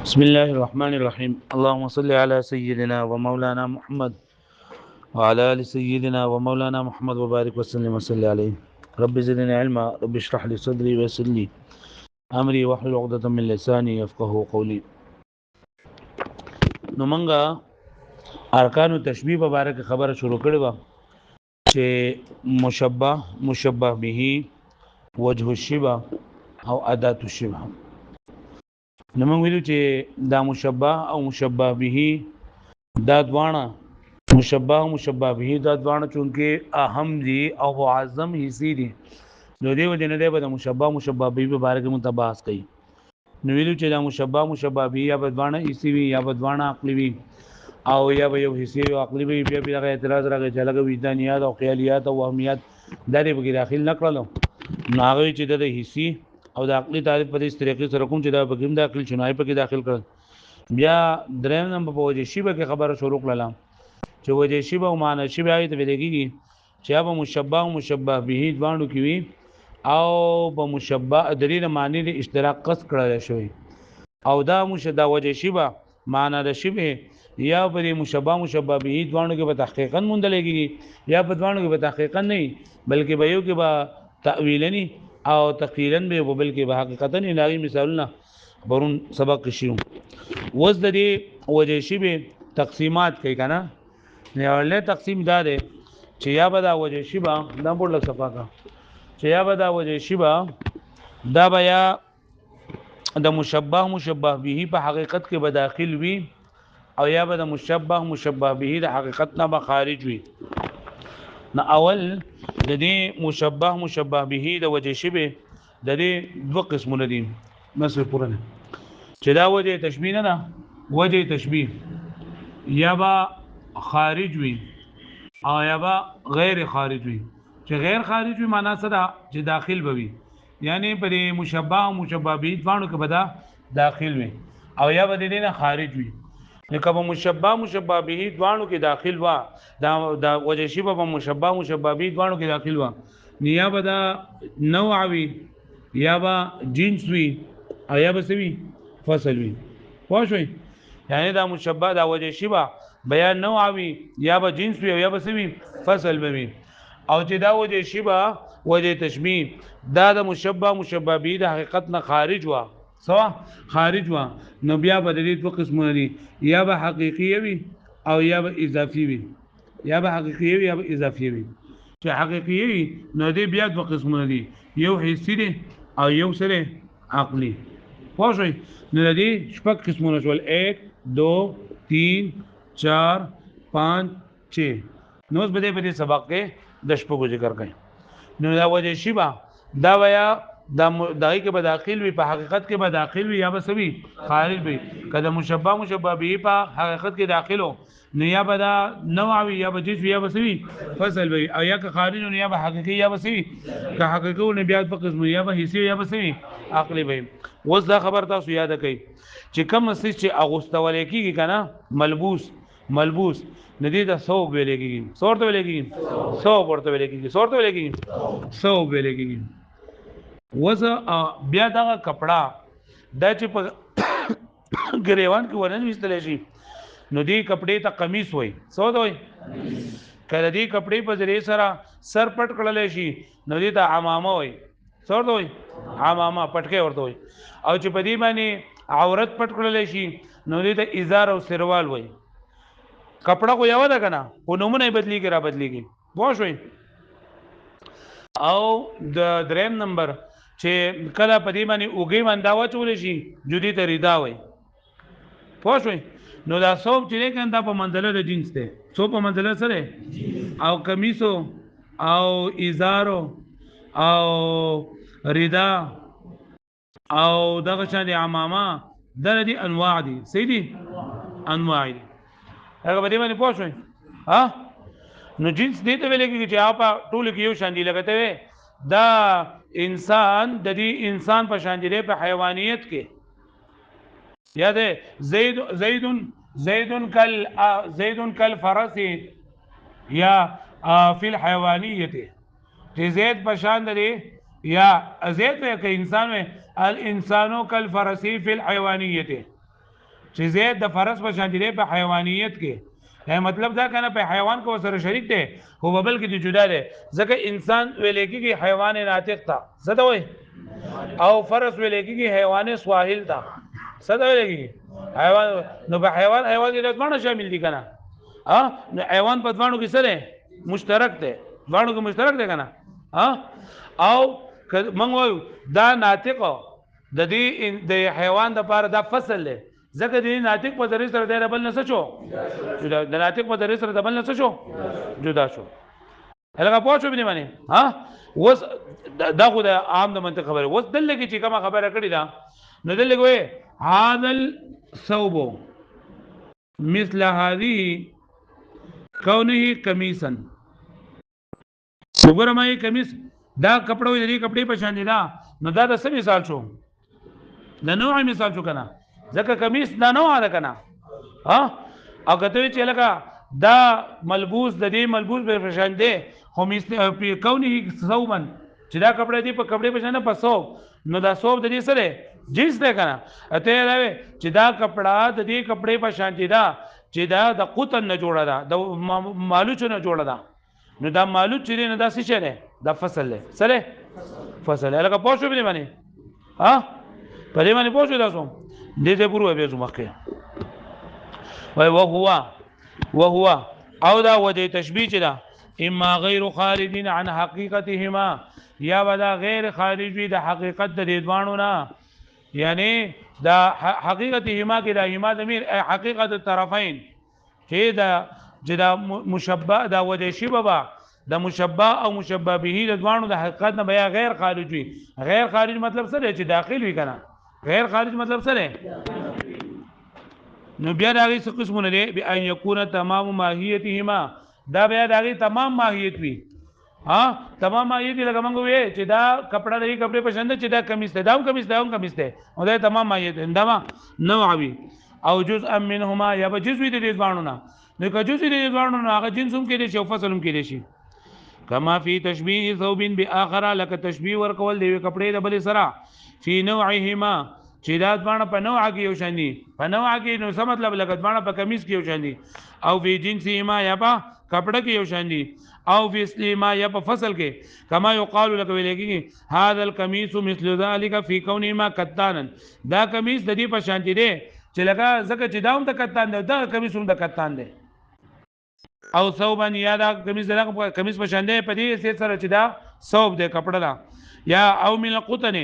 بسم الله الرحمن الرحيم اللهم صل على سيدنا ومولانا محمد وعلى آل سيدنا ومولانا محمد وبارك وسلم وصل عليه. رب زدني علما، رب اشرح لي صدري ويسر لي امري واحلل عقدة من لساني يفقهوا قولي. نو منګه ارکان تشبیه مبارک خبره شروع کړې و چې مشبه به، وجه الشبه او ادات الشبه. نو موږ ویلو چې دا مشبه او مشبه به دا دوانه مشبه او مشبه به دا دوانه چونکه اهم دي او معظم حصے دي، نو دی وجه نه دی به مشبه مشبه به په باره کې متباحث کړي. نو ویلو چې دا مشبه مشبه به یا بدوانه حصے وي یا بدوانه عقلی وي او یا به یو حصے او عقلی وي، بیا به اعتراض راغی چې لګو وجدانيات او خیاليات او وهميات دا دې به داخل نکړلو. نو هغه چې د حصے او د عقلی تعریف په دې طریقې سره کوم چې دا بګیم داخل شنای په کې داخل کړل. بیا دریم نمبر په وجه شیبه کې خبره شروع کړل چې وجه شیبه او معنی شیبه ایت ویلېږي چې هغه مشبه او مشبه به دوانو کې وي او په مشبه درې معنی د اشتراک قص کړل شوی او دا مشدا وجه شیبه معنی د شیبه یا په مشبه مشبه به دوانو کې په تحقیقا مندلېږي یا په دوانو کې په تحقیقا نه بلکې به یو کې به تاویلنی او تقیلا به بلکې به حقیقتا نه لاغي مثالونه برون سبق شیو. وز د دې وجه شیبه تقسیمات کوي کنه. نه ولې تقسیم دا دی چې یا به دا وجه شیبه دا بوله صفه کا چې یا به دا وجه شیبه دا بیا د مشبه مشبه به په حقیقت کې به داخل وي او یا به د مشبه مشبه به د حقیقت نه به خارج وي. نه اول د دې مشبه مشبه به د وجه شیبه د دې دوه قسمونه دي مثلا پورنه چې دا وجه تشبیه نه وجه تشبیه یا با خارج وي او یا با غیر خارج وي. چې غیر خارج وي معنا څه ده چې داخل بوي، یعنی پر مشبه او مشبه به دوانو کې بدا داخل وي او یا به دې نه خارج وي. لکه په مشبه مشبه به دوانو کې داخل وا دا وجه شیبه په مشبه مشبه به دوانو کې داخل وا نیا به دا نوع وي یا به جنس وي او یا به سوي فصل وي. واښوي یعنی دا مشبه دا وجه شیبه بیان نوع وي یا به جنس وي او یا به سوي فصل وي. او چې دا وجه شیبه وجه تشبیه دا د مشبه مشبه به د حقیقت نه خارج وا سوا خارج وا. نو بیا به د دې دوه قسمونه دي، یا به حقيقي وي او یا به اضافي وي. یا به حقيقي وي یا به اضافي وي. چې حقيقي وي نو دې بیا دوه قسمونه دي، یو حسي دي او یو سره عقلي. واښوي نو دې شپږ قسمونه شول 1 2 3 4 5 6. نو اوس به دې په دې سبق کې د شپږو ذکر کړي. نو دا وجه شیبه دا ویا دای کې به داخل وي په حقیقت کې به داخل وي یا به سوي خارج وي. کله مشبه مشبه به په حقیقت کې داخلو نو یا به دا نوع وي یا به جنس وي یا به سوي فصل وي او یا که خارج نو یا به حقيقي یا به سوي که حقيقي نو بیا په قسم یا به حسي یا به سوي عقلي وي. اوس دا خبر تاسو یاد کړئ چې کوم څه چې اغوستول کېږي کنه ملبوس ندی دا ثوب ویلې کېږي څورته ویلې کېږي ثوب ورته ویلې کېږي څورته ویلې کېږي ثوب ویلې کېږي. وزه بیا دغه کپڑا دا چې په ګریوان کې ورننه وستل شي نو دی کپڑے ته قمیص وای څه وای. کله دی کپڑے په ذریعہ سره سر پټ کړل شي نو دی ته عمامه وای څه وای عمامه پټکې ورته وای. او چې په دې باندې عورت پټ کړل شي نو دی ته ازار او سروال وای. کپڑا کو یو ده کنه خو نومونه بدلی کې را بدلی کې واښوي. او د دریم نمبر چې کله په دې باندې اوګي باندې واچول شي جدي ته رضا وای واښوي. نو دا ثوب چې لیکن دا په منزله د جنس ته ثوب په منزله سره او قمیصو او ازارو او رضا او دغه شان عمامه د دې انواع دي سيدي انواع دي هغه به دې باندې پوښوي ها. نو جنس دې ته ویل کېږي چې آپ ټول کې یو شان دي لګته وي دا انسان د دې انسان په شان دي په حیوانیت کې یا ده زید کل فرس یا فی الحیوانیت چې زید په شان دي یا زید کې انسان الانسانو کل فرسی فی الحیوانیت چې زید د فرس په شان دی په حیوانیت کې مطلب دا کنه په حیوان کو سره شریک دی خو بل کې جدا دی ځکه انسان ویل کېږي حیوان ناطق تا زده وای او فرس ویل کېږي حیوان سواحل تا زده ویل کېږي حیوان نو په حیوان کې د ځوانه شامل دي کنه نو حیوان په ځوانو کې سره مشترک دی ځوانو کې مشترک دی کنه او موږ وایو دا ناطق د دې د حیوان د پاره دا فصل دی ځکه د ناطق په ذریعہ سره د بل نه شو جدا د ناطق په ذریعہ سره د بل نه شو جدا شو هغه پوښتنه بنې باندې وس دا خو د عام د منطق خبره وس دلته کې چې کومه خبره کړې ده نو دلته کوي هاذل ثوب مثل هذه كونه قميصا وګوره مې قمیص دا کپڑا وي دې کپڑے په شان دي دا نو دا د څه مثال شو د نوع مثال شو کنه ځکه قمیص دا نوع ده کنه او کته چې لکه دا ملبوس د دې ملبوس په شان دي خو په کونه ثوبن چې دا کپڑا دي په کپڑے په شان په ثوب نو دا ثوب د دې سره جنس ده کنه اته دا چې دا کپڑا د دې کپڑے په شان دي دا چې دا د قطن نه جوړه ده د مالوچ نه جوړه ده نو دا مالوچ چې نه دا څه شي ده دا فصل له سره فصل له لکه پوښتنه بنې باندې په دې باندې پوښتنه تاسو دې پورو به زما کې وای وهو او دا وجه تشبیه چې دا اما غیر خارجین عن حقیقتهما یا ودا غیر خارج وي د حقیقت د دې دوانو نه یعنی دا حقیقتهما کې دا هما ضمیر حقیقت الطرفین چې دا مشبہ دا وجه شبه د مشبہ او مشبہ به د دوانو د حقیقت نه بیا غیر خارج وي غیر خارج مطلب څه دی چې داخل وي کنه غیر خارج مطلب څه دی نو بیا دا غي څه قسمونه دي بیا ان یکون تمام ماهیتهما دا بیا دا غي تمام ماهیت وي تمام ماهیت لکه موږ وې چې دا کپڑا دی کپڑے په شان چې دا قمیص دی دا هم قمیص دی هم قمیص دی او دا تمام ماهیت اندما نوع وي او جزء منهما یا به جزء دي دوانو نه نو که جزء دي دوانو نه هغه جنسوم کې دي او فصلوم کې دي شي کما فی تشبیه ثوب باخر لك تشبیه ورکول دی کپڑے د بل سره فی نوعهما چې دا دوانه په نوع کې یو شان دي په نوع کې نو څه مطلب لکه دوانه په قمیص کې یو شان دي او فی جنسهما یا په کپڑا کې یو شان دي او فی اسلیما یا په فصل کې کما یقال لك ویلګي هذا القميص مثل ذلك في كونهما كتانا دا قمیص د دې په شان دي چې لکه زکه چې داوم د کتان دی دا قمیص هم د کتان دی او ثوبن یا دا قمیص دغه قمیص په شان دی په دې سره چې دا ثوب دی کپڑا دا یا او من القطن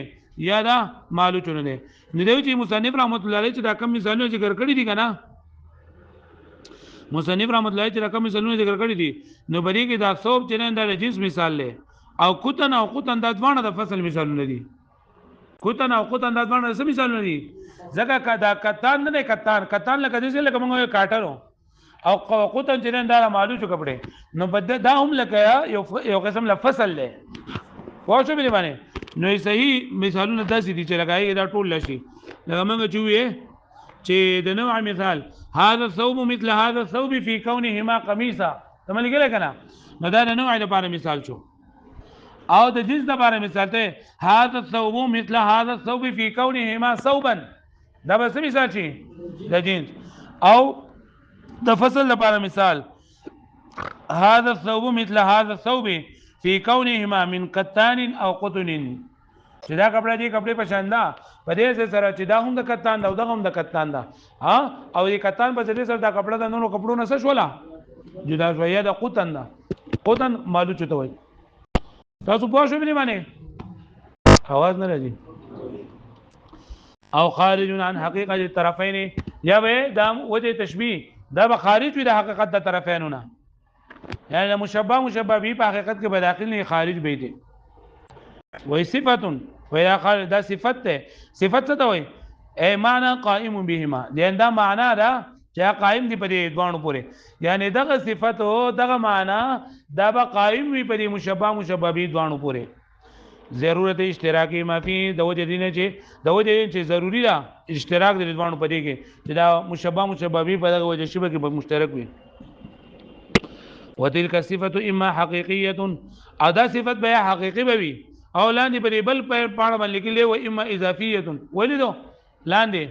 یا دا مالوچونه دی نو دوی چې مصنف رحمت الله علیه چې دا کوم مثالونه ذکر کړی دي کنه مصنف رحمت الله علیه چې دا کوم مثالونه ذکر کړی دي نو بری کې دا ثوب چې نه د جنس مثال له او قطن د ځوانه د فصل مثالونه دي قطن د ځوانه د مثالونه دي ځکه دا کتان نه کتان لکه دې لکه موږ کاټرو او قطن چې نه دا مالوچ کپڑے نو بد دا هم لکه یو قسم له فصل له واښو به باندې نو صحیح مثالونه داسې دي چې لګایي دا ټول لشي لکه موږ چې د نوع مثال هذا الثوب مثل هذا الثوب في كونهما قميصا تمل کې کنه نو دا د نوع لپاره مثال شو او د جنس لپاره مثال ته هذا الثوب مثل هذا الثوب في كونهما ثوبا دا به مثال شي د جنس او د فصل لپاره مثال هذا الثوب مثل هذا الثوب في كونهما من قطان او قطن چې دا کپڑا دی کپڑے په شان دا په دې سره چې دا هم د کتان دا او دا هم د کتان دا او دې کتان په دې سره دا کپڑا د نورو کپړو نه څه شولا جدا شویا د قطن دا قطن مالو چته وای تاسو په شو باندې باندې आवाज نه راځي او خارج عن حقیقت الطرفین یا به دا وجه تشبیه دا به خارج وي د حقیقت د طرفینو نه یعنی مشبہ به په حقیقت کې به داخل نه خارج به دي وای صفاتون ویا خارج دا صفت ده صفت څه ته وای ای معنا قائم بهما لئن دا معنا دا چې قائم دي په دې دوانو پورې یعنی دغه صفت او دغه معنا دا به قائم وي په دې مشبہ به دوانو پورې ضرورت اشتراکی مافی د وجه دینه چې د وجه چې ضروری ده اشتراک د دوانو په دې کې چې دا مشبہ به په دغه وجه شبه کې مشترک وي وتلك صفه اما حقيقيه ادا صفت به حقيقي به وي او لاندې په بل پاڼه باندې لیکلې و اما اضافيه ولیدو لاندې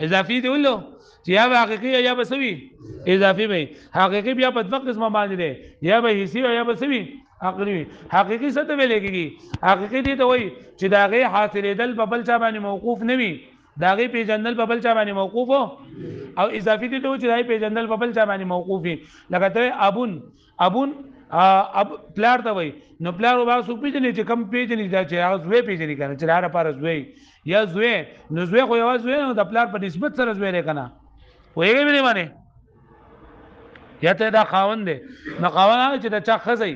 اضافي دی ولو چې یا حقيقي یا بسوي اضافي وي حقيقي بیا په دوه قسمه باندې دی یا به حسي یا بسوي عقلي حقيقي څه ته ویل کېږي حقيقي دي ته وایي چې دا غي حاصلېدل په بل چا باندې موقوف نه وي دا غي پیژندل په بل چا باندې موقوف او اضافي دي ته چې دا پیژندل په بل چا باندې موقوف وي لکه ته ابون اب پلار ته وایي نو پلار وبا سو پیژنې چې کم پیژنې دا چې هغه زوی پیژنې کنه چې لاره پر زوی یا زوی نو زوی خو یو زوی نو د پلار په نسبت سره زوی لري کنه وایي به نه معنی یا ته دا خاوند دی نو خاوند هغه چې دا چا خزي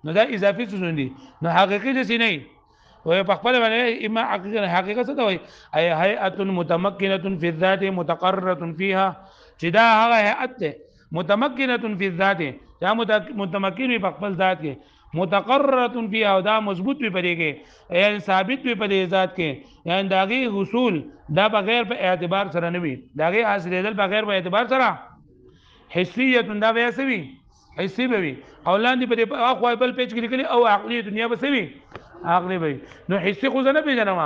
نو دا اضافي څه دي نو حقيقي دي سي نه وي په خپل باندې اما حقیقت څه دی وي هيئه متمكنه في الذات متقرره فيها چې دا هغه هيئت ده متمكنه في الذات دا متمكن په خپل ذات کې متقرره فيها او دا مضبوط وي پرې کې یعنی ثابت وي په دې ذات کې یعنی داغي حصول دا بغیر په اعتبار سره نه وي داغي حاصلېدل بغیر په اعتبار سره حسیه دا به سوي حسی به وي او لاندې په اخو بل پیج کې لیکلي او عقلي دنیا به سوي عقلي به نو حسی خو نه پیژنم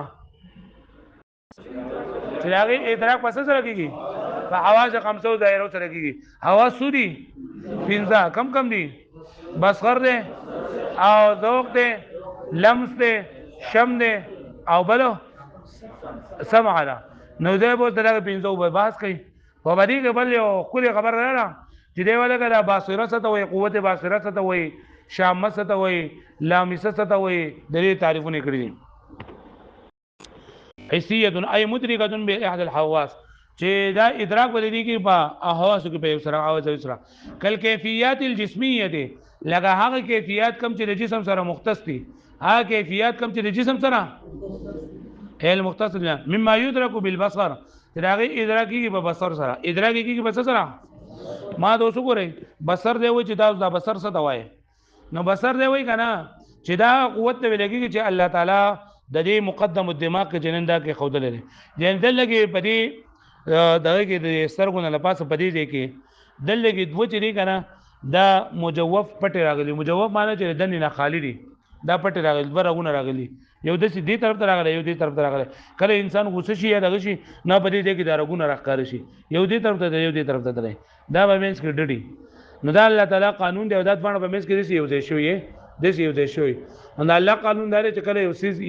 چې هغه ادراک پس سره کیږي په حواس 500 دایره سره کیږي حواس سودي پنځه کم دي بصر ده او ذوق ده لمس ده شم ده او بلو سمع ده نو ده به دغه پنځه په بحث کوي په باندې کې بل یو کلی خبر راځه چې دی ولګه د باصره ته وي قوت باصره ته وي شامه ته وي لامسه ته وي د دې تعریفونه کړی دي حسیه ای مدرکه به احد الحواس چې دا ادراک ولري کې په حواس کې په سره او سره کل کیفیت الجسمیه دي لکه هغه کیفیت کم چې د جسم سره مختص دي هغه کیفیت کم چې د جسم سره هل مختص دي مما يدرك بالبصر داغه ادراکي په بصر سره ادراکي کې په سره ما دوسو ګورئ بصر دی و چې دا بصر څه دوای نو بصر دی وای کنه چې دا قوت ته لګي چې الله تعالی د دې مقدم الدماغ کې جننده کې خودل لري جنندل لګي په دې دغه کې د سترګونو لپاسه په دې کې دل لګي دوه چې کنه دا مجوف پټ راغلي مجوف معنی چې دنه نه خالی دي دا پټ راغلي ورغونه راغلي یو د دې طرف ته راغلی یو دې طرف ته راغلی کله انسان غوسه شي یا دغه شي نه پدې دې کې دا رګونه راخاره شي یو دې طرف ته یو دې طرف ته دی دا به مینس کې ډډي نو دا الله تعالی قانون دی او دا باندې به مینس کې یو ځای شوی دې یو ځای شوی نو الله قانون دی چې کله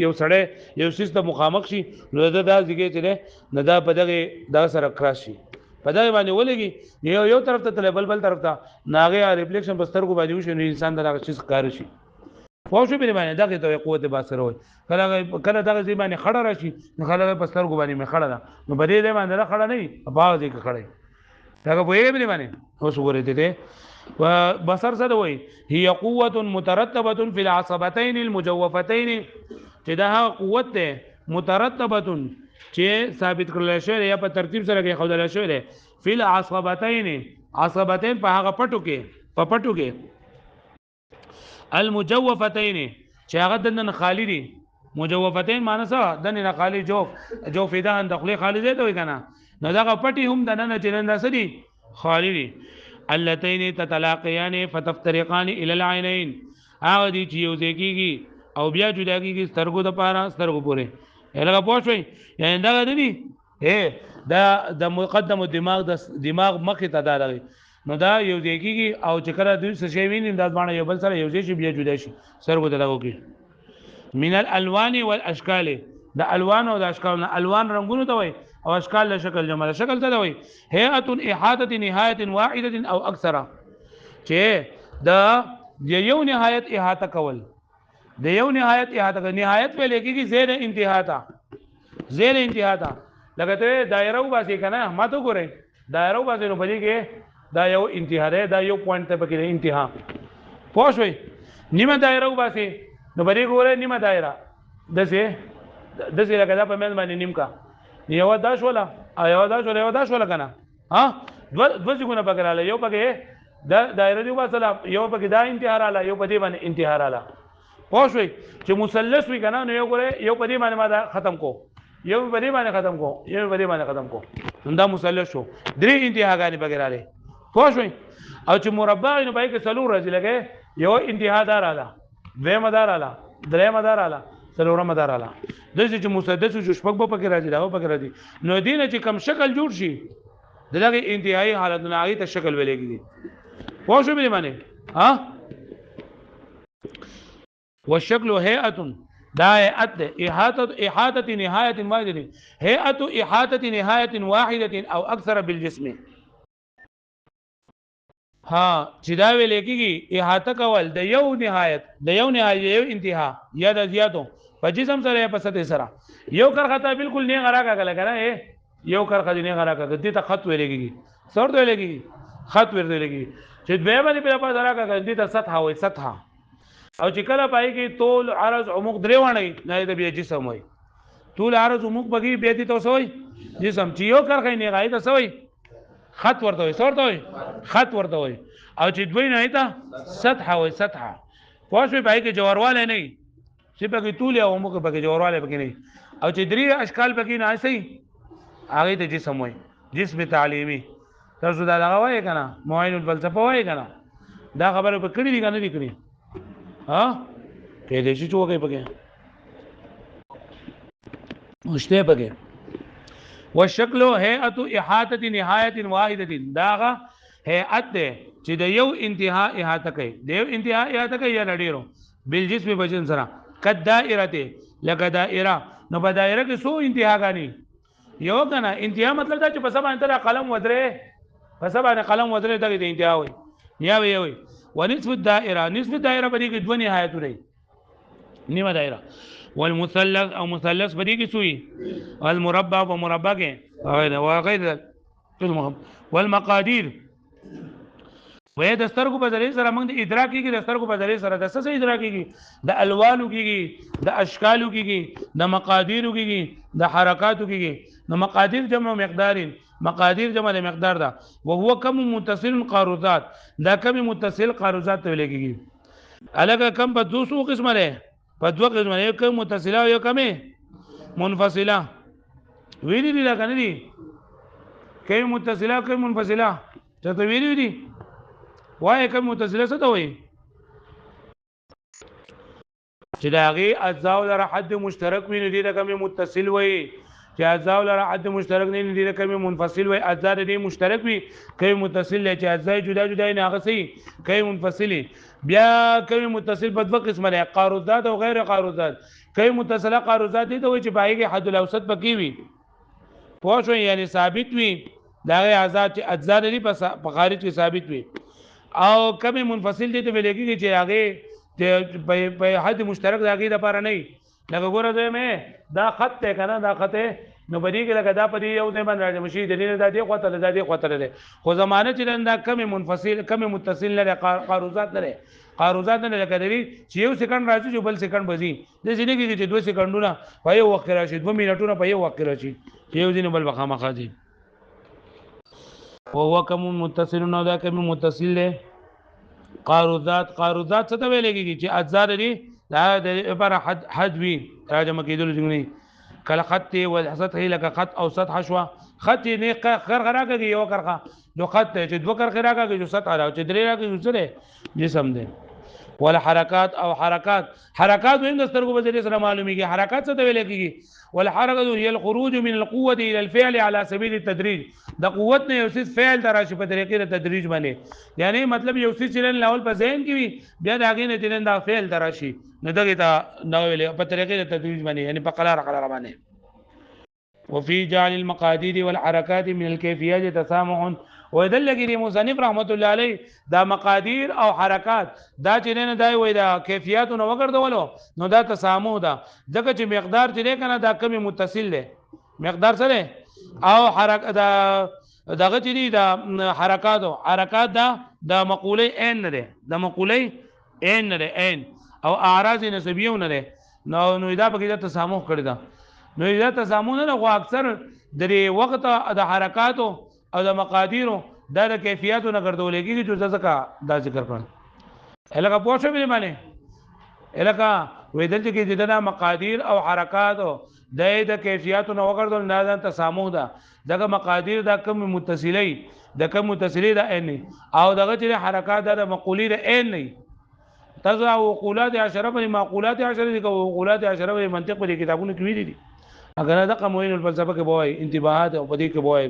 یو سړی یو سیس ته مخامخ شي نو دا ځګې چې نه دا په دغه دا سره کراس شي په دغه باندې ولګي یو طرف ته بل طرف ته ناغه ریفلیکشن بستر کو باندې وشي نو انسان دغه چیز کار شي خو شو به باندې دغه ته قوت باسره وي کله دغه ځای باندې خړه راشي نو خلک بستر کو باندې مې خړه ده نو بده دې باندې خړه نه په دې کې خړه دغه وایي به باندې اوس وګورئ ته بصر څه وایي هي قوه مترتبه في العصبتين المجوفتين چې دا قوت ده مترتبه چې ثابت کړل شوی یا په ترتیب سره کې خدای شوی ده في العصبتين عصبتين په هغه پټو کې المجوفتين چې هغه دنه خالی دي مجوفتين معنی څه دنه خالی جو فیدان دخلي خالی دی دوی کنه نو دا پټي هم دنه چلند سدي خالی دي اللتين تتلاقيان فتفترقان الى العينين هغه دي چې یو ځکیږي او بیا جدا کیږي سترګو د پاره سترګو پورې هغه پوښوي یعنی دا غدي دا د مقدم دماغ مخه ته داري نو دا یو ځکیږي او چې کله دوی څه شي ویني دا باندې یو بل سره یو ځای شي بیا جدا شي سترګو ته لګو کې من الالوان والاشكال د الوان او د اشکال الوان رنگونو ته وای او اشکال له شکل جمع شکل ته وای هيئه احاطه نهایه واحده او اکثر چې د یو نهایت احاطه کول د یو نهایت نهایت په لکه زیر انتها تا لکه ته دایره وباسي کنه ما ته ګورې دایره وباسي نو بځي کې دا یو انتها ده دا یو پوینټ ته پکې انتها پوښوي نیمه دایره وباسي نو بری ګوره نیمه دایره دسه لکه دا په مېز باندې نیم کا یو داش ولا کنه ها دو څنګه پکړاله یو پکې دا دایره دی واسه یو پکې دا انتها رااله یو پدې باندې انتها رااله پوښوي چې مثلث وی کنه نو یو ګوره یو پدې باندې ما دا ختم کو یو پدې باندې ختم کو نو دا مثلث شو درې انتهاګانی پکې رااله پوښوي او چې مربع نو پای کې څلور راځي لګي یو انتها دار رااله دویمه دار رااله درېمه دار رااله څلورمه دار رااله د چې مسدس جو شپږ په کې راځي دا په کې راځي نو دینه چې کم شکل جوړ شي دغه انتهایی حالت نه هغه ته شکل ویل کېږي پوه شو به معنی ها والشكل هيئه دا هيئت احاطه نهايه واحده هيئه احاطه نهايه واحده او اكثر بالجسم ها چې دا ویل کېږي احاطه کول د یو نهایت یو انتها یا د زیاتو په جسم سره یا په سطح سره یو کرخه ته بالکل نه غراکا کله کنه یو کرخه نه غراکا دې ته خط ویل کېږي څور ویل کېږي خط ویل کېږي چې به باندې په پاره راکا دې ته سطح وي سطح او چې کله پای کې طول عرض عمق درې وانه نه د بیا جسم وي طول عرض عمق بګي به دي تاسو وي جسم چې یو کرخه نه غایي تاسو وي خط ورته وي څورته وي خط ورته وي او چې دوی نه ایته سطح وي سطح پوښې پای کې جوړواله نه چې پکې طول او عمق پکې جوړواله پکې نه او چې درې اشکال پکې نه سي هغه ته جسم وي جسم تعلیمي تاسو دا هغه وایي کنه معین الفلسفه وایي کنه دا خبره په کړي دي کنه دي کړي ها کې دې چې وګي پکې مشته پکې والشكل هيئه احاطه نهايه واحده داغه هيئت ده چې د یو انتها احاطه کوي د یو انتها احاطه کوي یا نډیرو بالجسم بجن سره قد دائره لکه دائره نو په دائره کې سو انتهاګانی یو کنه انتها مطلب دا چې په سبا انتره قلم ودره په سبا قلم ودره دغه د انتها وي یا وي ونصف الدائره نصف الدائره په دې کې دوه نهایت لري نیمه دائره والمثلث او مثلث په دې کې سوی والمربع او مربع کې وغير والمقادير وې د سترګو په ذریعہ سره موږ د ادراک کیږي د سترګو په ذریعہ سره د څه ادراک کیږي د الوانو کیږي د اشکالو کیږي د مقادیرو کیږي د حرکاتو کیږي نو مقادیر جمع مقدارین مقادیر جمع مقدار دا وهو کم متصل قاروزات دا کم متصل قاروزات ته ویل کیږي الګ کم په 200 قسمه ده په دوه قسمه یو کم متصله او یو کم منفصله ویلي دي لکه نه دي کم متصله او کم منفصله ته ویلي دي وای کوم متصله څه ته وایي چې دا غي اجزاء لره حد مشترک وي نه دي کوم متصل وایي چې اجزاء لره حد مشترک نه دي کوم منفصل وایي اجزاء دې مشترک وي کوم متصل چې اجزاء جدا جدا نه هغه سي کوم منفصلي بیا کوم متصل په دوه قسمه دي قاروزات او غیر قاروزات کوم متصله قاروزات دي ته وایي چې پایږي حد الاوسط پکې وي پوه شو یعنی ثابت وي دا غي اجزاء دې په خارج کې ثابت وي او کم منفصل دي ته ویل کېږي چې هغه په حد مشترک دغه د لپاره نه لکه ګوره دوی مې دا خط ته کنه دا خط نو بدی کې لکه دا په یو ځای باندې راځي مشي د دې د دې خواته د دې خواته ده خو زمانه چې دا کم منفصل کم متصل لري قاروزات لري قاروزات نه لکه دی چې یو سکند راځي چې بل سکند بزي د ځینې کې چې 2 سکندونه په یو وخت راشي 2 منټونه په یو وخت راشي یو ځینې بل بخامخه دي وهو کم متصل نو دا کم متصل له قاروزات څه ته ویل کېږي چې اجزاء دي دا د لپاره حد وي راځم کېدل څنګه کله خط والسطح لك خط او سطح شوا خط نه غرغرا کوي یو کرخه جو خط چې دوه کرخه راکږي جو سطح راو چې درې راکږي سره جسم دي ولا حرکات او حرکات وین د سترګو په ذریعہ سره معلومیږي حرکات څه ته ویل کېږي والحركه هي الخروج من القوه الى الفعل على سبيل التدريج د قوت نه یو څه فعل تراشي په طریقې د تدریج باندې یعنی مطلب یو څه چلن لاول په ذهن کې وي بیا داګه نه چلن دا فعل تراشي نو دغه ته نو ویل په طریقې د تدریج باندې یعنی په قلار باندې وفي جعل المقادير والحركات من الكيفيات تسامح ويدل لګي مصنف رحمت الله علیه دا مقادیر او حرکات دا چې نه دای وای دا کیفیت نو وګرځولو نو دا تسامح ده ځکه چې مقدار چې کنه دا کمی متصل ده مقدار سره او حرکت دا دغه چې دا حرکات دا د مقوله عین نه ده د مقوله عین نه ده عین او اعراض نسبیه نه ده نو دا په کې تسامح کړی دا نو دا تسامح نه غو اکثر د وخت د حرکاتو او د مقادیرو دا د کیفیتو نه ګرځول کېږي چې ځکه دا ذکر کړل الګه پوښتنه به معنی الګه وې دلته کې د مقادیر او حرکات د کیفیتو نه وګرځول نه د تسامح ده دغه مقادیر دا کم متصلې د کم متصلې ده ان او دغه چې حرکات د مقولې ده ان نه تزا وقولات عشره په معقولات عشره دي او وقولات عشره په منطق په کتابونو کې ویلي دي اگر دا قموین الفلسفه کې بوای انتباهات او په دې کې بوای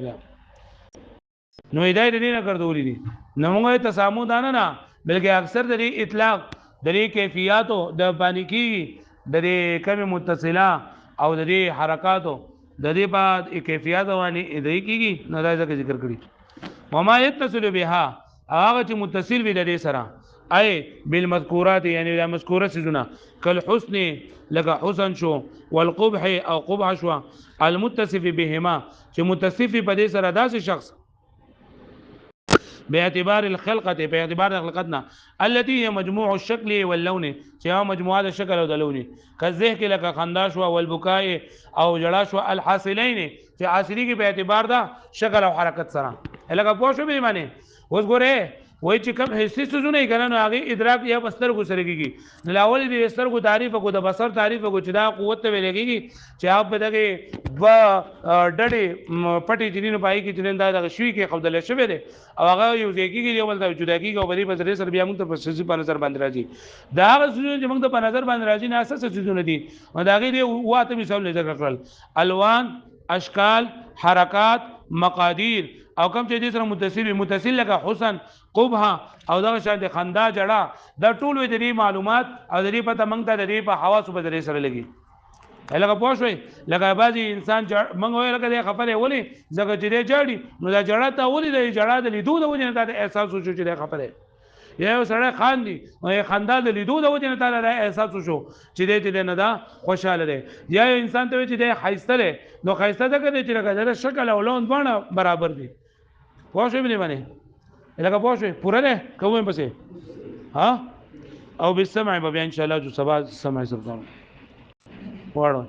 نو هدایت دې نه ګرځولې دي. نو موږ تسامو دانه نه بلکې اکثر د اطلاق د کیفیتو د باندې کیږي د کمی متصله او د حرکاتو د دې بعد کیفیت باندې د کیږي نه دا ذکر کړی. وما يتصل بها هغه چې متصل وي د دې سره اي بالمذکورات یعنی د مذکوره سيزونه کل حسن لك حسن شو والقبح او قبح شو المتصف بهما چې متصف په دې سره داسې شخص باعتبار الخلقه په اعتبار خلقتنا التي هي مجموع الشكل واللون چې هو مجموعه الشكل او د لون کزه کې لکه خندا شو والبكاء او جړا شو الحاصلين چې حاصلي کې په اعتبار دا شکل او حرکت سره لکه پوه شو به معنی اوس ګوره وای چې کوم حصے سوزونه کنه نو هغه ادراک یا بستر کو سره کیږي نلاول دي بستر کو تعریف کو د بصر تعریف کو چې دا قوت ته ویلېږي چې اپ دغه و ډډې پټي جنینو پای کې جنین دا شوي کې خپل شوی دی او هغه یو ځکه یو بل ته جدا کیږي او بری بزرې سره بیا موږ ته پسې په نظر باندې راځي دا هغه سوزونه چې موږ ته په نظر باندې راځي نه اساس سوزونه دي او دا غي واته مثال ذکر کړل الوان اشکال حرکات مقادیر او کوم چې دې سره متصل لکه حسن قبح او دا شان د خندا جړه دا ټول د دې معلومات او د دې پته موږ ته د دې په حواس په ذریعہ سره لګي لکه پوه شوي لکه بعضې انسان موږ وایو لکه دی خفه دی ولې ځکه چې دی جاړي نو دا جړه ته ولې د جړه د لیدو د وجې نه تا د احساس وشو چې دی خفه دی یا یو سړی خاندي نو خندا د لیدو د وجې نه تا د احساس وشو چې دی چې دی نه دا خوشحاله دی یا یو انسان ته وایي چې دی ښایسته دی نو ښایسته ځکه دی چې لکه د شکل او لون دواړه برابر دي پوه شوي بنې باندې لکه پوه شوي پوره دی که ووایم پسې ها او بالسمع به بیا انشاءالله جو سبا سمع سبزان واړو